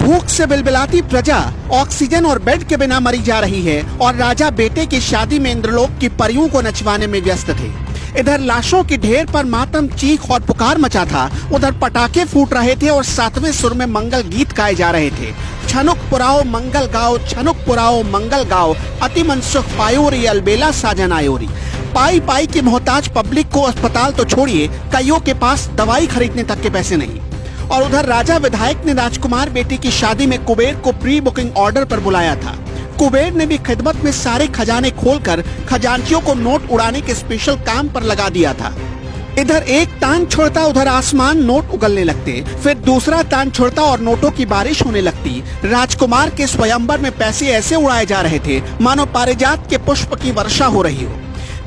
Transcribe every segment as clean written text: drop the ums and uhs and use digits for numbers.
भूख से बिलबिलाती प्रजा ऑक्सीजन और बेड के बिना मरी जा रही है और राजा बेटे की शादी में इंद्रलोक की परियों को नचवाने में व्यस्त थे। इधर लाशों के ढेर पर मातम, चीख और पुकार मचा था, उधर पटाखे फूट रहे थे और सातवें सुर में मंगल गीत गाए जा रहे थे। छनुक पुराओ मंगल गाओ, छनुक पुराओ मंगल गाओ, अति मनसुख पायोरी अलबेला साजन आयोरी। पाई पाई की मोहताज पब्लिक को अस्पताल तो छोड़िए, कईयों के पास दवाई खरीदने तक के पैसे नहीं। और उधर राजा विधायक ने राजकुमार बेटी की शादी में कुबेर को प्री बुकिंग ऑर्डर पर बुलाया था। कुबेर ने भी खिदमत में सारे खजाने खोलकर खजांचियों को नोट उड़ाने के स्पेशल काम पर लगा दिया था। इधर एक तान छोड़ता उधर आसमान नोट उगलने लगते, फिर दूसरा तान छोड़ता और नोटों की बारिश होने लगती। राजकुमार के स्वयंवर में पैसे ऐसे उड़ाए जा रहे थे मानो पारिजात के पुष्प की वर्षा हो रही हो।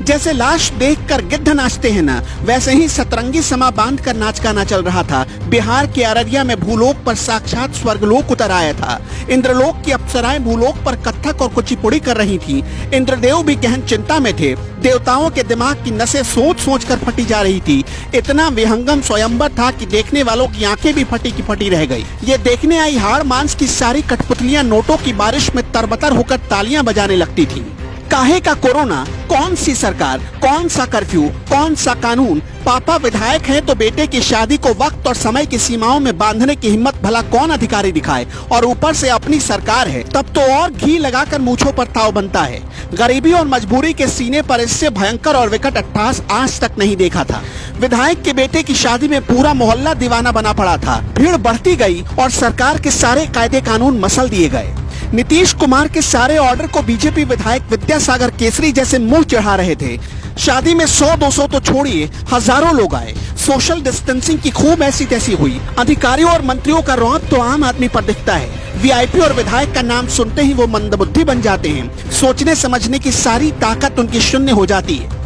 जैसे लाश देखकर गिद्ध नाचते हैं ना, वैसे ही सतरंगी समा बांधकर नाच गाना चल रहा था। बिहार के अररिया में भूलोक पर साक्षात स्वर्गलोक उतर आया था। इंद्रलोक की अप्सराएं भूलोक पर कथक और कुचिपुड़ी कर रही थी। इंद्रदेव भी गहन चिंता में थे। देवताओं के दिमाग की नसें सोच सोच कर फटी जा रही थी। इतना विहंगम स्वयंवर था कि देखने वालों की आंखें भी फटी की फटी रह गई। ये देखने आई हाड़ मांस की सारी कठपुतलियां नोटों की बारिश में तरबतर होकर तालियां बजाने लगती थी। काहे का कोरोना, कौन सी सरकार, कौन सा कर्फ्यू, कौन सा कानून। पापा विधायक हैं तो बेटे की शादी को वक्त और समय की सीमाओं में बांधने की हिम्मत भला कौन अधिकारी दिखाए, और ऊपर से अपनी सरकार है, तब तो और घी लगाकर मूंछों पर ताव बनता है। गरीबी और मजबूरी के सीने पर इससे भयंकर और विकट अट्टहास आज तक नहीं देखा था। विधायक के बेटे की शादी में पूरा मोहल्ला दीवाना बना पड़ा था। भीड़ बढ़ती गई और सरकार के सारे कायदे कानून मसल दिए गए। नीतीश कुमार के सारे ऑर्डर को बीजेपी विधायक विद्यासागर केसरी जैसे मुंह चढ़ा रहे थे। शादी में 100-200 तो छोड़िए, हजारों लोग आए। सोशल डिस्टेंसिंग की खूब ऐसी तैसी हुई। अधिकारियों और मंत्रियों का रौब तो आम आदमी पर दिखता है। वीआईपी और विधायक का नाम सुनते ही वो मंदबुद्धि बन जाते हैं। सोचने समझने की सारी ताकत उनकी शून्य हो जाती है।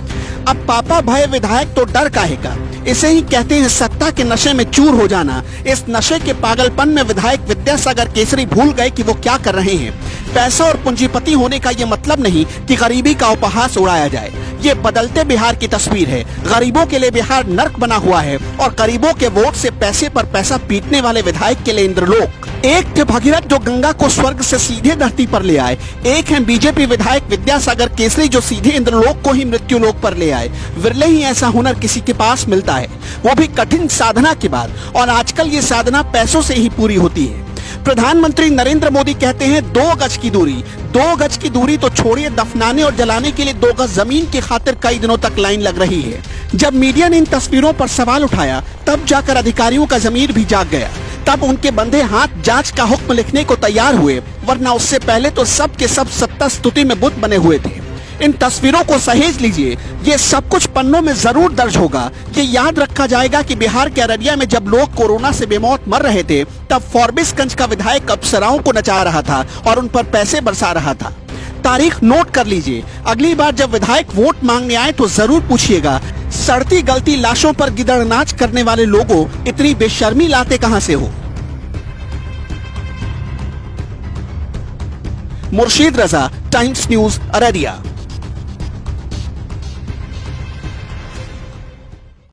अब पापा भय विधायक तो डर काहे का, इसे ही कहते हैं सत्ता के नशे में चूर हो जाना। इस नशे के पागलपन में विधायक विद्यासागर केसरी भूल गए कि वो क्या कर रहे हैं। पैसा और पूंजीपति होने का ये मतलब नहीं कि गरीबी का उपहास उड़ाया जाए। ये बदलते बिहार की तस्वीर है। गरीबों के लिए बिहार नर्क बना हुआ है और गरीबों के वोट से पैसे पर पैसा पीटने वाले विधायक के लिए इंद्रलोक। एक थे भगीरथ जो गंगा को स्वर्ग से सीधे धरती पर ले आए, एक है बीजेपी विधायक विद्यासागर केसरी जो सीधे इंद्रलोक को ही मृत्युलोक पर ले आए। विरले ही ऐसा हुनर किसी के पास मिलता है, वो भी कठिन साधना के बाद, और आजकल ये साधना पैसों से ही पूरी होती है। प्रधानमंत्री नरेंद्र मोदी कहते हैं 2 गज की दूरी। 2 गज की दूरी तो छोड़िए, दफनाने और जलाने के लिए 2 गज जमीन की खातिर कई दिनों तक लाइन लग रही है। जब मीडिया ने इन तस्वीरों पर सवाल उठाया, तब जाकर अधिकारियों का जमीर भी जाग गया। तब उनके बंधे हाथ जांच का हुक्म लिखने को तैयार हुए, वरना उससे पहले तो सब के सब सत्ता स्तुति में बुत बने हुए थे। इन तस्वीरों को सहेज लीजिए, ये सब कुछ पन्नों में जरूर दर्ज होगा। ये याद रखा जाएगा कि बिहार के अररिया में जब लोग कोरोना से बेमौत मर रहे थे, तब फॉरबिसगंज का विधायक अप्सराओं को नचा रहा था और उन पर पैसे बरसा रहा था। तारीख नोट कर लीजिए। अगली बार जब विधायक वोट मांगने आए तो जरूर पूछिएगा, सड़ती गलती लाशों पर गिदड़ नाच करने वाले लोगों, इतनी बेशर्मी लाते कहां से हो। मुर्शीद रजा, टाइम्स न्यूज, अररिया।